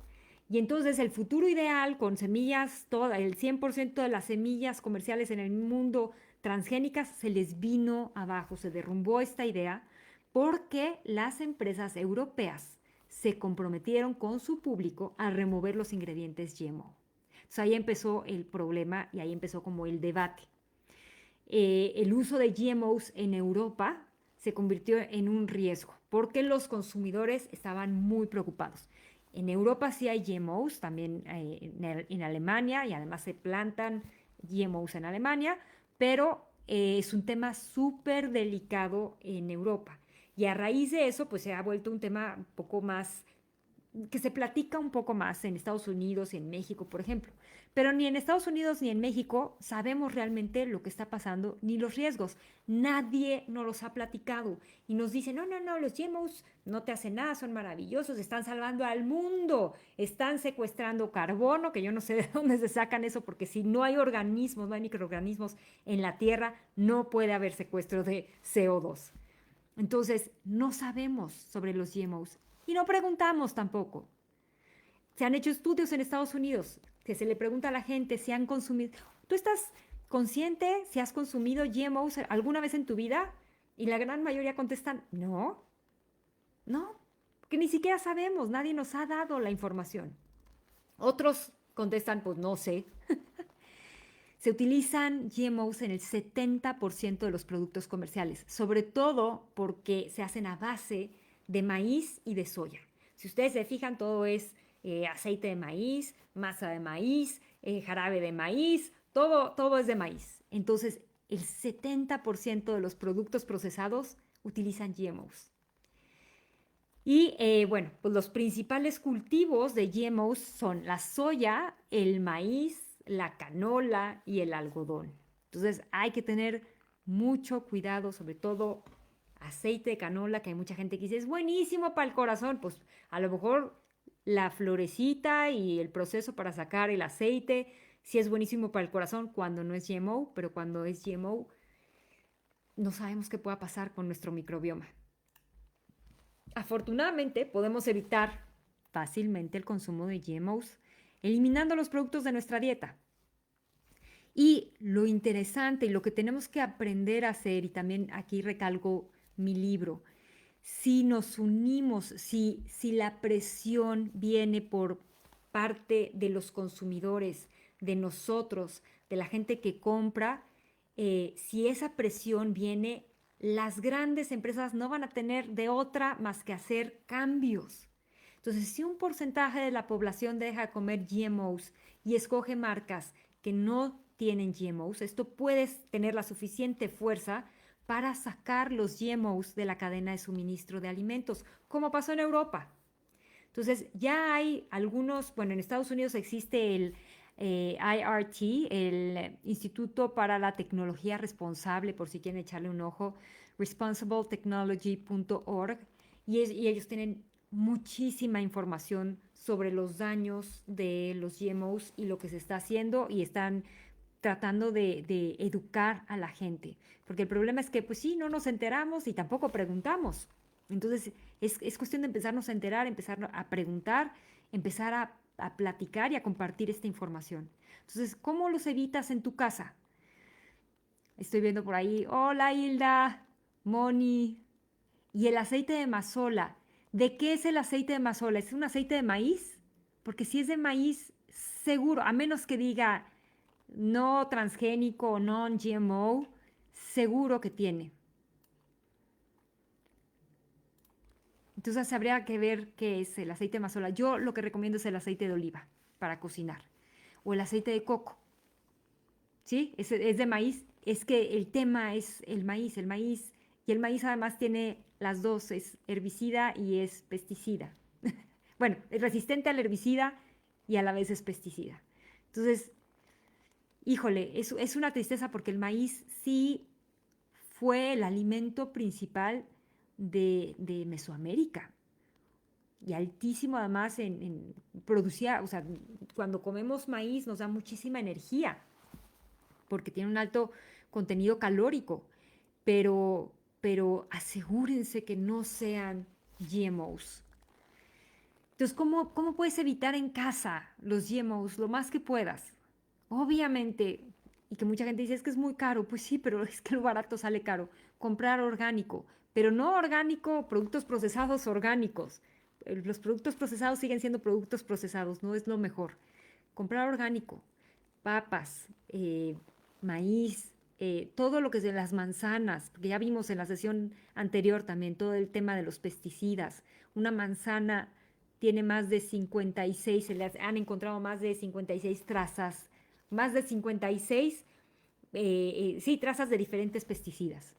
y entonces el futuro ideal con semillas, el 100% de las semillas comerciales en el mundo transgénicas se les vino abajo, se derrumbó esta idea porque las empresas europeas se comprometieron con su público a remover los ingredientes GMO. Entonces ahí empezó el problema y ahí empezó como el debate. El uso de GMOs en Europa se convirtió en un riesgo porque los consumidores estaban muy preocupados. En Europa sí hay GMOs, también en Alemania, y además se plantan GMOs en Alemania, pero es un tema súper delicado en Europa. Y a raíz de eso, pues se ha vuelto un tema un poco más, que se platica un poco más en Estados Unidos y en México, por ejemplo. Pero ni en Estados Unidos ni en México sabemos realmente lo que está pasando ni los riesgos. Nadie nos los ha platicado y nos dice, no, los GMOs no te hacen nada, son maravillosos, están salvando al mundo, están secuestrando carbono, que yo no sé de dónde se sacan eso, porque si no hay organismos, no hay microorganismos en la Tierra, no puede haber secuestro de CO2. Entonces, no sabemos sobre los GMOs y no preguntamos tampoco. Se han hecho estudios en Estados Unidos que se le pregunta a la gente si han consumido. ¿Tú estás consciente si has consumido GMOs alguna vez en tu vida? Y la gran mayoría contestan, no, porque ni siquiera sabemos, nadie nos ha dado la información. Otros contestan, pues no sé. Se utilizan GMOs en el 70% de los productos comerciales, sobre todo porque se hacen a base de maíz y de soya. Si ustedes se fijan, todo es aceite de maíz, masa de maíz, jarabe de maíz, todo es de maíz. Entonces, el 70% de los productos procesados utilizan GMOs. Y bueno, pues los principales cultivos de GMOs son la soya, el maíz, la canola y el algodón. Entonces hay que tener mucho cuidado, sobre todo aceite de canola, que hay mucha gente que dice es buenísimo para el corazón. Pues a lo mejor la florecita y el proceso para sacar el aceite Sí es buenísimo para el corazón cuando no es GMO, pero cuando es GMO no sabemos qué pueda pasar con nuestro microbioma. Afortunadamente podemos evitar fácilmente el consumo de GMOs eliminando los productos de nuestra dieta. Y lo interesante y lo que tenemos que aprender a hacer, y también aquí recalco mi libro, si nos unimos, si la presión viene por parte de los consumidores, de nosotros, de la gente que compra, si esa presión viene, las grandes empresas no van a tener de otra más que hacer cambios. Entonces, si un porcentaje de la población deja de comer GMOs y escoge marcas que no tienen GMOs, esto puede tener la suficiente fuerza para sacar los GMOs de la cadena de suministro de alimentos, como pasó en Europa. Entonces, ya hay algunos, bueno, en Estados Unidos existe el IRT, el Instituto para la Tecnología Responsable, por si quieren echarle un ojo, responsibletechnology.org, y ellos tienen muchísima información sobre los daños de los GMOs y lo que se está haciendo, y están tratando de educar a la gente. Porque el problema es que, pues sí, no nos enteramos y tampoco preguntamos. Entonces, es cuestión de empezarnos a enterar, empezar a preguntar, empezar a platicar y a compartir esta información. Entonces, ¿cómo los evitas en tu casa? Estoy viendo por ahí, hola Hilda, Moni, y el aceite de mazola. ¿De qué es el aceite de mazola? ¿Es un aceite de maíz? Porque si es de maíz, seguro, a menos que diga no transgénico o non-GMO, seguro que tiene. Entonces habría que ver qué es el aceite de mazola. Yo lo que recomiendo es el aceite de oliva para cocinar o el aceite de coco. ¿Sí? Es de maíz. Es que el tema es el maíz. El maíz y el maíz además tiene las dos, es herbicida y es pesticida. Bueno, es resistente al herbicida y a la vez es pesticida. Entonces, híjole, es una tristeza porque el maíz sí fue el alimento principal de Mesoamérica. Y altísimo además producía, o sea, cuando comemos maíz nos da muchísima energía porque tiene un alto contenido calórico, pero asegúrense que no sean GMOs. Entonces, ¿cómo puedes evitar en casa los GMOs lo más que puedas? Obviamente, y que mucha gente dice, es que es muy caro. Pues sí, pero es que lo barato sale caro. Comprar orgánico, pero no orgánico, productos procesados orgánicos. Los productos procesados siguen siendo productos procesados, no es lo mejor. Comprar orgánico, papas, maíz, todo lo que es de las manzanas, porque ya vimos en la sesión anterior también todo el tema de los pesticidas. Una manzana tiene más de 56, se le han encontrado más de 56 trazas, más de 56, sí, trazas de diferentes pesticidas.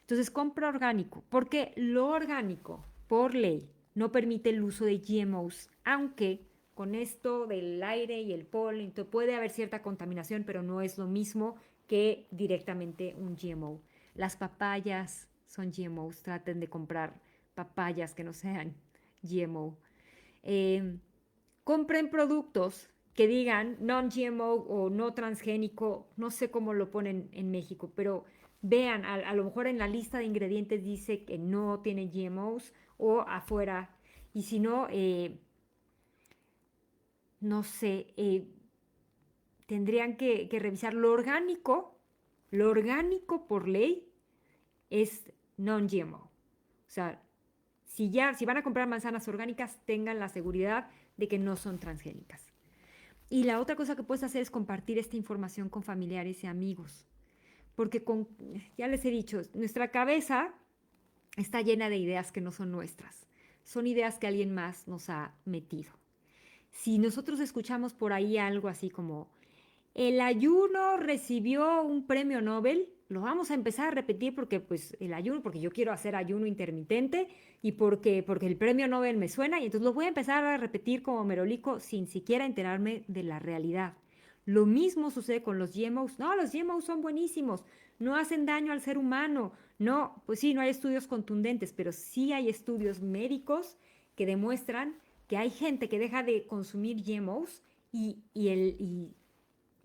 Entonces, compra orgánico, porque lo orgánico, por ley, no permite el uso de GMOs, aunque con esto del aire y el polen puede haber cierta contaminación, pero no es lo mismo que directamente un GMO. Las papayas son GMOs, traten de comprar papayas que no sean GMO. Eh, Compren productos que digan non-GMO o no transgénico, no sé cómo lo ponen en México, pero vean, a lo mejor en la lista de ingredientes dice que no tiene GMOs o afuera, y si no, no sé, tendrían que revisar lo orgánico por ley es non-GMO. O sea, si van a comprar manzanas orgánicas, tengan la seguridad de que no son transgénicas. Y la otra cosa que puedes hacer es compartir esta información con familiares y amigos. Porque ya les he dicho, nuestra cabeza está llena de ideas que no son nuestras. Son ideas que alguien más nos ha metido. Si nosotros escuchamos por ahí algo así como, el ayuno recibió un premio Nobel, lo vamos a empezar a repetir porque pues el ayuno, porque yo quiero hacer ayuno intermitente y porque el premio Nobel me suena y entonces lo voy a empezar a repetir como merolico sin siquiera enterarme de la realidad. Lo mismo sucede con los GMOs. No, los GMOs son buenísimos, no hacen daño al ser humano. No, pues sí, no hay estudios contundentes, pero sí hay estudios médicos que demuestran que hay gente que deja de consumir GMOs y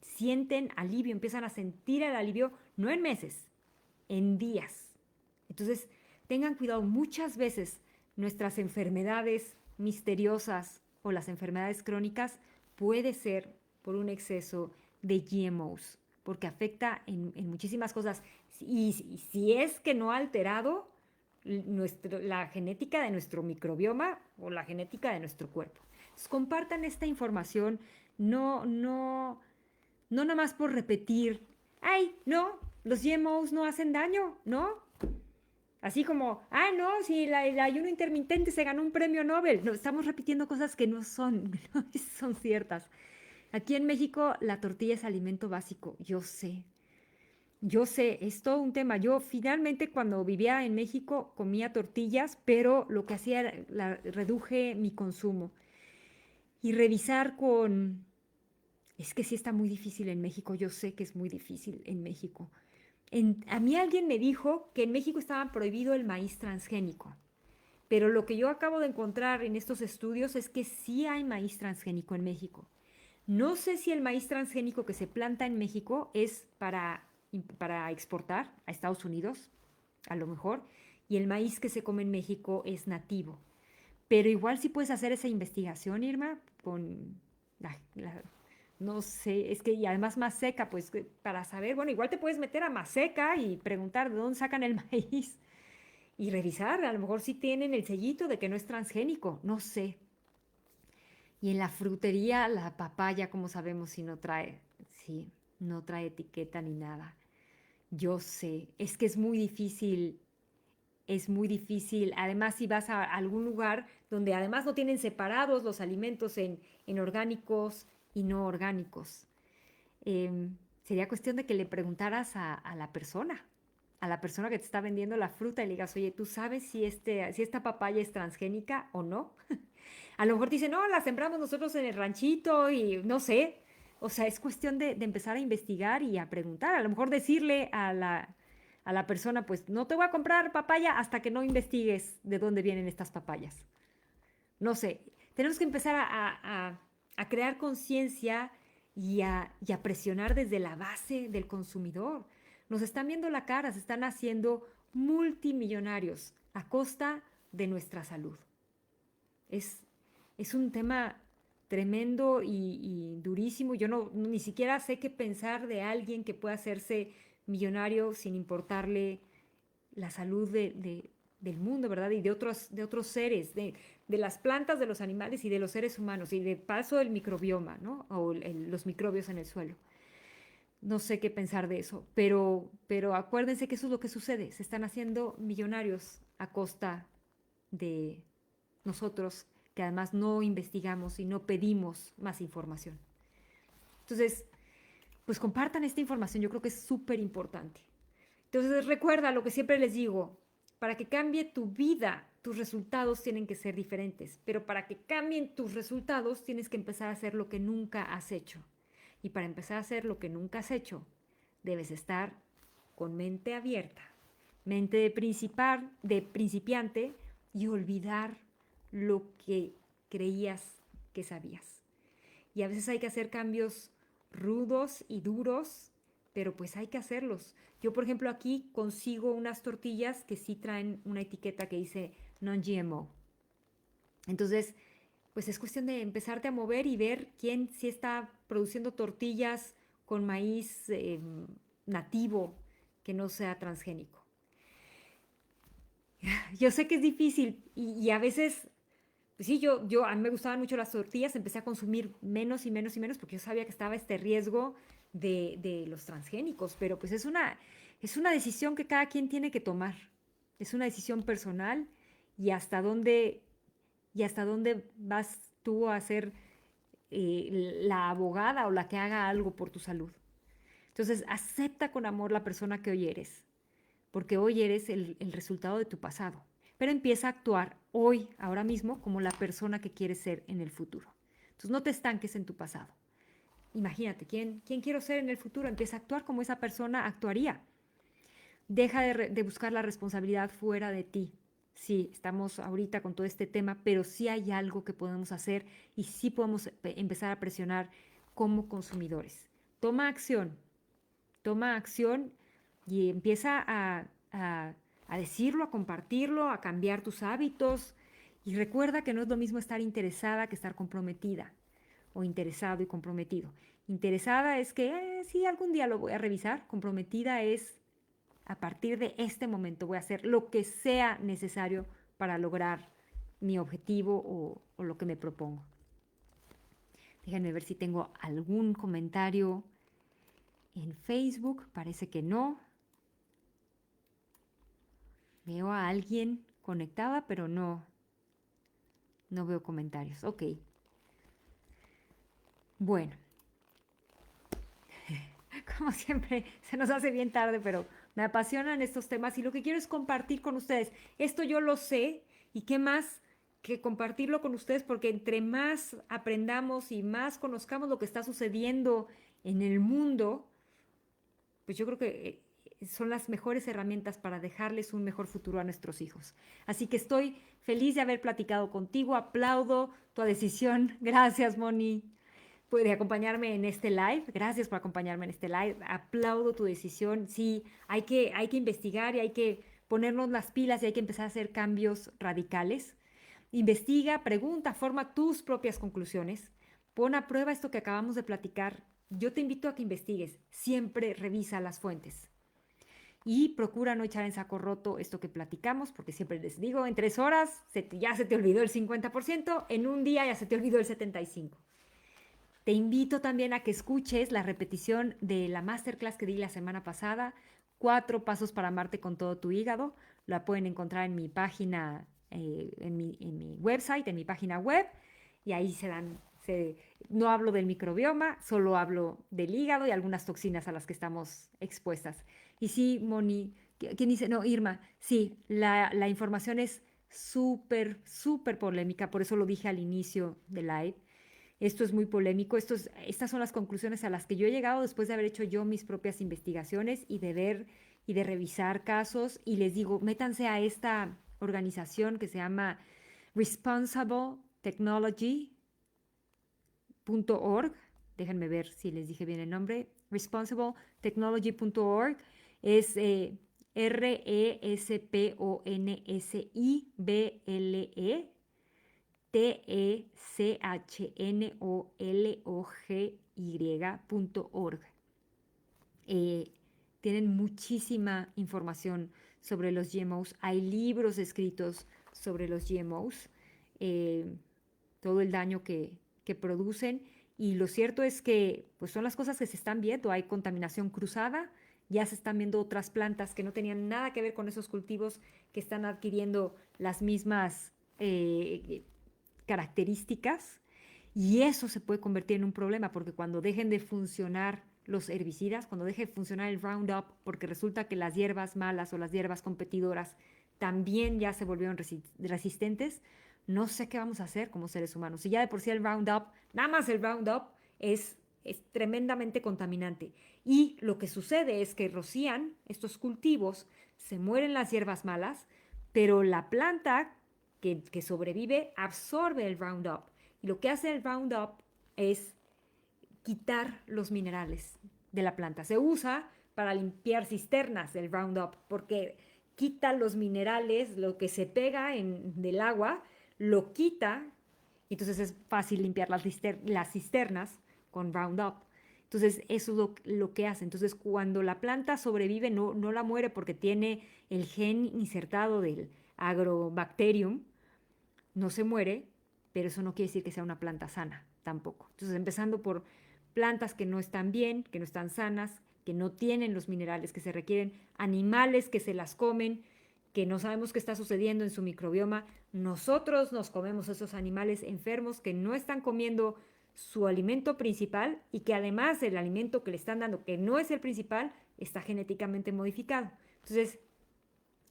sienten alivio, empiezan a sentir el alivio, no en meses, en días. Entonces, tengan cuidado, muchas veces nuestras enfermedades misteriosas o las enfermedades crónicas puede ser por un exceso de GMOs, porque afecta en muchísimas cosas. Y si es que no ha alterado la genética de nuestro microbioma o la genética de nuestro cuerpo. Entonces, compartan esta información, no nada más por repetir, ay, no, los GMOs no hacen daño, ¿no? Así como, ah, no, si el ayuno intermitente se ganó un premio Nobel. No, estamos repitiendo cosas que no son, no son ciertas. Aquí en México la tortilla es alimento básico, yo sé, es todo un tema. Yo finalmente cuando vivía en México comía tortillas, pero lo que hacía era reduje mi consumo. Y revisar con... Es que sí está muy difícil en México, yo sé que es muy difícil en México. A mí alguien me dijo que en México estaba prohibido el maíz transgénico, pero lo que yo acabo de encontrar en estos estudios es que sí hay maíz transgénico en México. No sé si el maíz transgénico que se planta en México es para exportar a Estados Unidos, a lo mejor, y el maíz que se come en México es nativo. Pero igual sí puedes hacer esa investigación, Irma, con no sé, es que y además más seca, pues para saber, bueno, igual te puedes meter a más seca y preguntar de dónde sacan el maíz y revisar, a lo mejor sí tienen el sellito de que no es transgénico, no sé. Y en la frutería, la papaya, como sabemos, si no trae, sí, no trae etiqueta ni nada. Yo sé, es que es muy difícil. Además, si vas a algún lugar donde además no tienen separados los alimentos en orgánicos y no orgánicos, sería cuestión de que le preguntaras a la persona que te está vendiendo la fruta y le digas, oye, ¿tú sabes si esta papaya es transgénica o no? A lo mejor te dicen, no, la sembramos nosotros en el ranchito y no sé. O sea, es cuestión de empezar a investigar y a preguntar. A lo mejor decirle a la persona, pues no te voy a comprar papaya hasta que no investigues de dónde vienen estas papayas. No sé, tenemos que empezar a crear conciencia y a presionar desde la base del consumidor. Nos están viendo la cara, se están haciendo multimillonarios a costa de nuestra salud. Es, es un tema tremendo y durísimo. Yo ni siquiera sé qué pensar de alguien que pueda hacerse millonario sin importarle la salud del mundo, ¿verdad? Y de otros seres, de las plantas, de los animales y de los seres humanos, y de paso del microbioma, ¿no? O los microbios en el suelo. No sé qué pensar de eso, pero acuérdense que eso es lo que sucede. Se están haciendo millonarios a costa de nosotros, que además no investigamos y no pedimos más información. Entonces, pues compartan esta información, yo creo que es súper importante. Entonces, recuerda lo que siempre les digo, para que cambie tu vida, tus resultados tienen que ser diferentes, pero para que cambien tus resultados tienes que empezar a hacer lo que nunca has hecho. Y para empezar a hacer lo que nunca has hecho, debes estar con mente abierta, mente de principiante y olvidar lo que creías que sabías. Y a veces hay que hacer cambios rudos y duros, pero pues hay que hacerlos. Yo, por ejemplo, aquí consigo unas tortillas que sí traen una etiqueta que dice non-GMO. Entonces, pues es cuestión de empezarte a mover y ver quién sí está produciendo tortillas con maíz nativo que no sea transgénico. Yo sé que es difícil y a veces, pues sí, a mí me gustaban mucho las tortillas, empecé a consumir menos y menos y menos porque yo sabía que estaba este riesgo de los transgénicos, pero pues es una decisión que cada quien tiene que tomar. Es una decisión personal y y hasta dónde vas tú a ser la abogada o la que haga algo por tu salud. Entonces, acepta con amor la persona que hoy eres, porque hoy eres el resultado de tu pasado. Pero empieza a actuar hoy, ahora mismo, como la persona que quieres ser en el futuro. Entonces, no te estanques en tu pasado. Imagínate, ¿quién quiero ser en el futuro? Empieza a actuar como esa persona actuaría. Deja de buscar la responsabilidad fuera de ti. Sí, estamos ahorita con todo este tema, pero sí hay algo que podemos hacer y sí podemos empezar a presionar como consumidores. toma acción y empieza a decirlo, a compartirlo, a cambiar tus hábitos. Y recuerda que no es lo mismo estar interesada que estar comprometida o interesado y comprometido. Interesada es que sí, algún día lo voy a revisar. Comprometida es a partir de este momento voy a hacer lo que sea necesario para lograr mi objetivo o lo que me propongo. Déjenme ver si tengo algún comentario en Facebook. Parece que no. Veo a alguien conectada, pero no veo comentarios. Ok. Bueno, como siempre, se nos hace bien tarde, pero me apasionan estos temas y lo que quiero es compartir con ustedes. Esto yo lo sé y qué más que compartirlo con ustedes porque entre más aprendamos y más conozcamos lo que está sucediendo en el mundo, pues yo creo que son las mejores herramientas para dejarles un mejor futuro a nuestros hijos. Así que estoy feliz de haber platicado contigo, aplaudo tu decisión. Gracias, Moni, de acompañarme en este live. Gracias por acompañarme en este live. Aplaudo tu decisión. Sí, hay que investigar y hay que ponernos las pilas y hay que empezar a hacer cambios radicales. Investiga, pregunta, forma tus propias conclusiones. Pon a prueba esto que acabamos de platicar. Yo te invito a que investigues. Siempre revisa las fuentes. Y procura no echar en saco roto esto que platicamos, porque siempre les digo, en 3 horas ya se te olvidó el 50%, en un día ya se te olvidó el 75%. Te invito también a que escuches la repetición de la masterclass que di la semana pasada, 4 pasos para amarte con todo tu hígado. La pueden encontrar en mi página, en mi website, en mi página web, y ahí no hablo del microbioma, solo hablo del hígado y algunas toxinas a las que estamos expuestas. Y sí, Moni, ¿quién dice? No, Irma, sí, la información es súper, súper polémica, por eso lo dije al inicio del live. Esto es muy polémico. Estas son las conclusiones a las que yo he llegado después de haber hecho yo mis propias investigaciones y de ver y de revisar casos. Y les digo, métanse a esta organización que se llama responsibletechnology.org. Déjenme ver si les dije bien el nombre. responsibletechnology.org es RESPONSIBLE technology.org. Tienen muchísima información sobre los GMOs. Hay libros escritos sobre los GMOs, todo el daño que producen. Y lo cierto es que pues son las cosas que se están viendo. Hay contaminación cruzada. Ya se están viendo otras plantas que no tenían nada que ver con esos cultivos que están adquiriendo las mismas características, y eso se puede convertir en un problema porque cuando dejen de funcionar los herbicidas, cuando deje de funcionar el Roundup, porque resulta que las hierbas malas o las hierbas competidoras también ya se volvieron resistentes, no sé qué vamos a hacer como seres humanos. Si ya de por sí el Roundup, nada más el Roundup es tremendamente contaminante. Y lo que sucede es que rocían estos cultivos, se mueren las hierbas malas, pero la planta que sobrevive absorbe el Roundup. Y lo que hace el Roundup es quitar los minerales de la planta. Se usa para limpiar cisternas el Roundup porque quita los minerales, lo que se pega del agua, lo quita, y entonces es fácil limpiar las cisternas con Roundup. Entonces eso es lo que hace. Entonces cuando la planta sobrevive no la muere porque tiene el gen insertado del Agrobacterium, no se muere, pero eso no quiere decir que sea una planta sana tampoco. Entonces, empezando por plantas que no están bien, que no están sanas, que no tienen los minerales que se requieren, animales que se las comen, que no sabemos qué está sucediendo en su microbioma. Nosotros nos comemos esos animales enfermos que no están comiendo su alimento principal y que además el alimento que le están dando, que no es el principal, está genéticamente modificado. Entonces,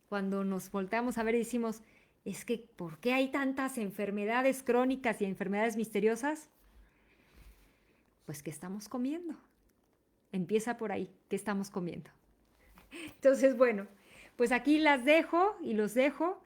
cuando nos volteamos a ver y decimos, es que ¿por qué hay tantas enfermedades crónicas y enfermedades misteriosas? Pues, ¿qué estamos comiendo? Empieza por ahí, ¿qué estamos comiendo? Entonces, bueno, pues aquí las dejo y los dejo.